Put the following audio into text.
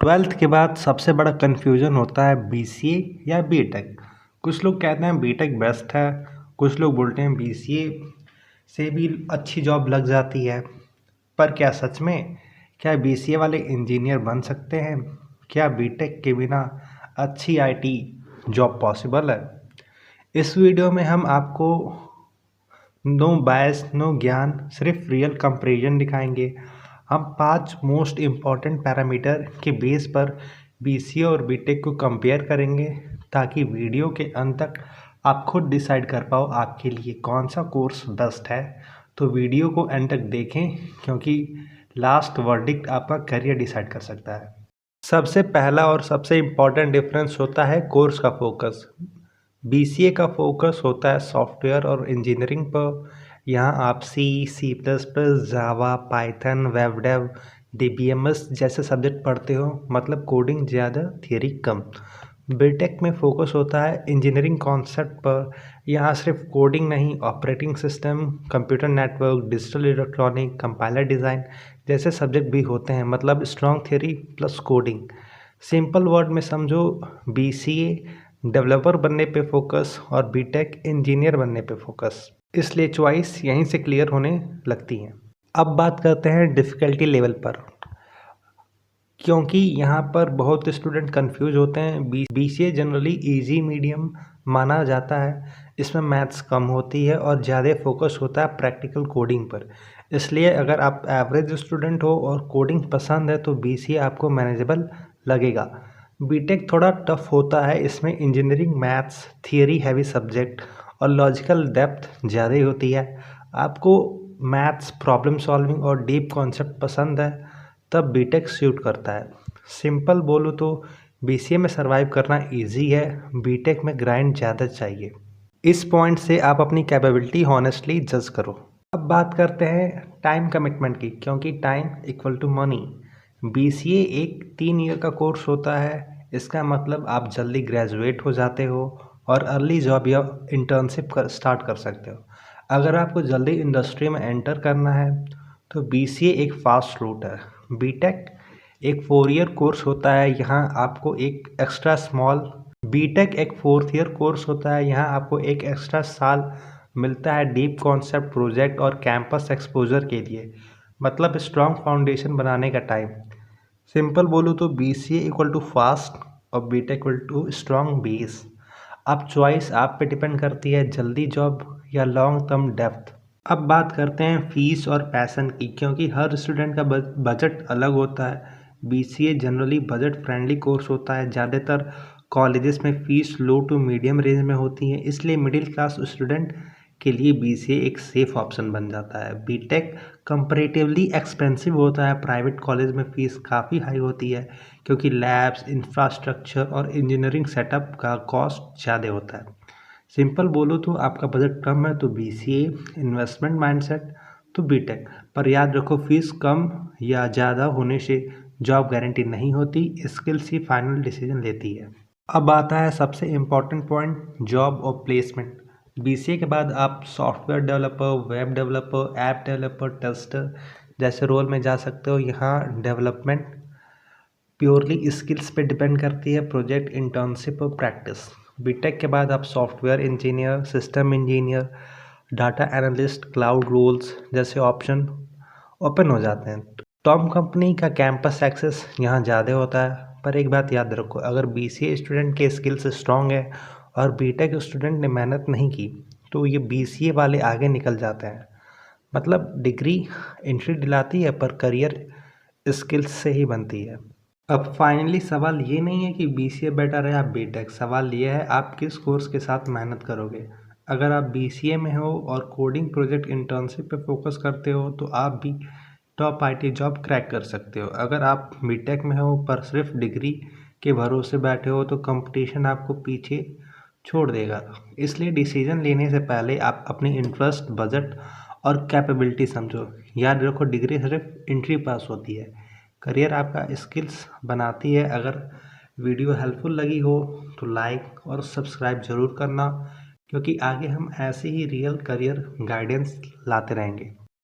Twelfth के बाद सबसे बड़ा कन्फ्यूजन होता है बीसीए या बीटेक। कुछ लोग कहते हैं बीटेक बेस्ट है, कुछ लोग बोलते हैं बीसीए से भी अच्छी जॉब लग जाती है। पर क्या सच में क्या बीसीए वाले इंजीनियर बन सकते हैं? क्या बीटेक के बिना अच्छी आईटी जॉब पॉसिबल है? इस वीडियो में हम आपको नो बायस नो ज्ञान, सिर्फ रियल कंपैरिजन दिखाएंगे। हम 5 मोस्ट इम्पॉर्टेंट पैरामीटर के बेस पर बीसीए और बीटेक को कंपेयर करेंगे ताकि वीडियो के अंत तक आप खुद डिसाइड कर पाओ आपके लिए कौन सा कोर्स बेस्ट है। तो वीडियो को एंड तक देखें क्योंकि लास्ट वर्डिक्ट आपका करियर डिसाइड कर सकता है। सबसे पहला और सबसे इम्पॉर्टेंट डिफरेंस होता है कोर्स का फोकस। बीसीए का फोकस होता है सॉफ्टवेयर और इंजीनियरिंग पर। यहाँ आप सी प्लस प्लस, जावा, पाइथन, वेब डेव, डीबीएमएस जैसे सब्जेक्ट पढ़ते हो, मतलब कोडिंग ज़्यादा, थियरी कम। बीटेक में फोकस होता है इंजीनियरिंग कॉन्सेप्ट पर। यहाँ सिर्फ कोडिंग नहीं, operating system, computer network, digital electronic, compiler design जैसे सब्जेक्ट भी होते हैं, मतलब strong theory plus coding. Simple word में समझो, बीसीए डेवलपर बनने पे फोकस और बीटेक इंजीनियर बनने पे फोकस, इसलिए चॉइस यहीं से क्लियर होने लगती है। अब बात करते हैं डिफ़िकल्टी लेवल पर, क्योंकि यहाँ पर बहुत स्टूडेंट कंफ्यूज होते हैं। बीसीए जनरली इजी मीडियम माना जाता है। इसमें मैथ्स कम होती है और ज़्यादा फोकस होता है प्रैक्टिकल कोडिंग पर। इसलिए अगर आप एवरेज स्टूडेंट हो और कोडिंग पसंद है तो बीसीए आपको मैनेजेबल लगेगा। बीटेक थोड़ा टफ होता है, इसमें engineering, maths, theory heavy subject और लॉजिकल डेप्थ ज़्यादा होती है। आपको मैथ्स, प्रॉब्लम सॉल्विंग और डीप कॉन्सेप्ट पसंद है तब बीटेक सूट करता है। सिंपल बोलूँ तो बीसीए में सर्वाइव करना इजी है, बीटेक में ग्राइंड ज़्यादा चाहिए। इस पॉइंट से आप अपनी कैपेबिलिटी हॉनेस्टली जज करो। अब बात करते हैं टाइम कमिटमेंट की, क्योंकि time equal to money. BCA एक 3 ईयर का कोर्स होता है। इसका मतलब आप जल्दी ग्रेजुएट हो जाते हो और अर्ली जॉब या इंटर्नशिप स्टार्ट कर सकते हो। अगर आपको जल्दी इंडस्ट्री में एंटर करना है तो बीसीए एक फास्ट रूट है। बीटेक एक 4 ईयर कोर्स होता है, यहाँ आपको एक एक्स्ट्रा साल मिलता है डीप कॉन्सेप्ट, प्रोजेक्ट और कैंपस एक्सपोजर के लिए, मतलब स्ट्रॉन्ग फाउंडेशन बनाने का टाइम। सिंपल बोलूँ तो बीसीए इक्वल टू फास्ट और BTech equal to strong base. अब चॉइस आप पे डिपेंड करती है, जल्दी जॉब या लॉन्ग टर्म डेप्थ। अब बात करते हैं फीस और पैशन की, क्योंकि हर स्टूडेंट का बजट अलग होता है। BCA generally budget friendly course होता है। ज़्यादातर कॉलेजेस में fees low to medium range में होती है, इसलिए मिडिल क्लास स्टूडेंट के लिए बीसीए एक सेफ़ ऑप्शन बन जाता है। बीटेक कंपैरेटिवली एक्सपेंसिव होता है। प्राइवेट कॉलेज में फ़ीस काफ़ी हाई होती है क्योंकि लैब्स, इंफ्रास्ट्रक्चर और इंजीनियरिंग सेटअप का कॉस्ट ज़्यादा होता है। सिंपल बोलो तो आपका बजट कम है तो बीसीए, इन्वेस्टमेंट माइंडसेट तो बीटेक। पर याद रखो, फीस कम या ज़्यादा होने से जॉब गारंटी नहीं होती, स्किल्स ही फाइनल डिसीजन लेती है। अब आता है सबसे इम्पॉर्टेंट पॉइंट, जॉब और प्लेसमेंट। बीसीए के बाद आप software developer, web developer, app developer, tester जैसे रोल में जा सकते हो। यहाँ डेवलपमेंट प्योरली स्किल्स पे डिपेंड करती है, प्रोजेक्ट, इंटर्नशिप और प्रैक्टिस। बीटेक के बाद आप software engineer, system engineer, data analyst, cloud roles जैसे ऑप्शन ओपन हो जाते हैं। टॉप कंपनी का कैंपस एक्सेस यहाँ ज़्यादा होता है। पर एक बात याद रखो, अगर बीसीए स्टूडेंट के स्किल्स स्ट्रॉन्ग है और बीटेक स्टूडेंट ने मेहनत नहीं की तो ये बीसीए वाले आगे निकल जाते हैं। मतलब डिग्री एंट्री दिलाती है पर करियर स्किल्स से ही बनती है। अब फाइनली सवाल ये नहीं है कि बीसीए बेटर है या बीटेक, सवाल ये है आप किस कोर्स के साथ मेहनत करोगे। अगर आप बीसीए में हो और कोडिंग, प्रोजेक्ट, इंटर्नशिप पे फोकस करते हो तो आप भी टॉप आईटी जॉब क्रैक कर सकते हो। अगर आप बीटेक में हो पर सिर्फ डिग्री के भरोसे बैठे हो तो कंपटीशन आपको पीछे छोड़ देगा। इसलिए डिसीजन लेने से पहले आप अपनी इंटरेस्ट, बजट और कैपेबिलिटी समझो। याद रखो, डिग्री सिर्फ एंट्री पास होती है, करियर आपका स्किल्स बनाती है। अगर वीडियो हेल्पफुल लगी हो तो लाइक और सब्सक्राइब ज़रूर करना, क्योंकि आगे हम ऐसे ही रियल करियर गाइडेंस लाते रहेंगे।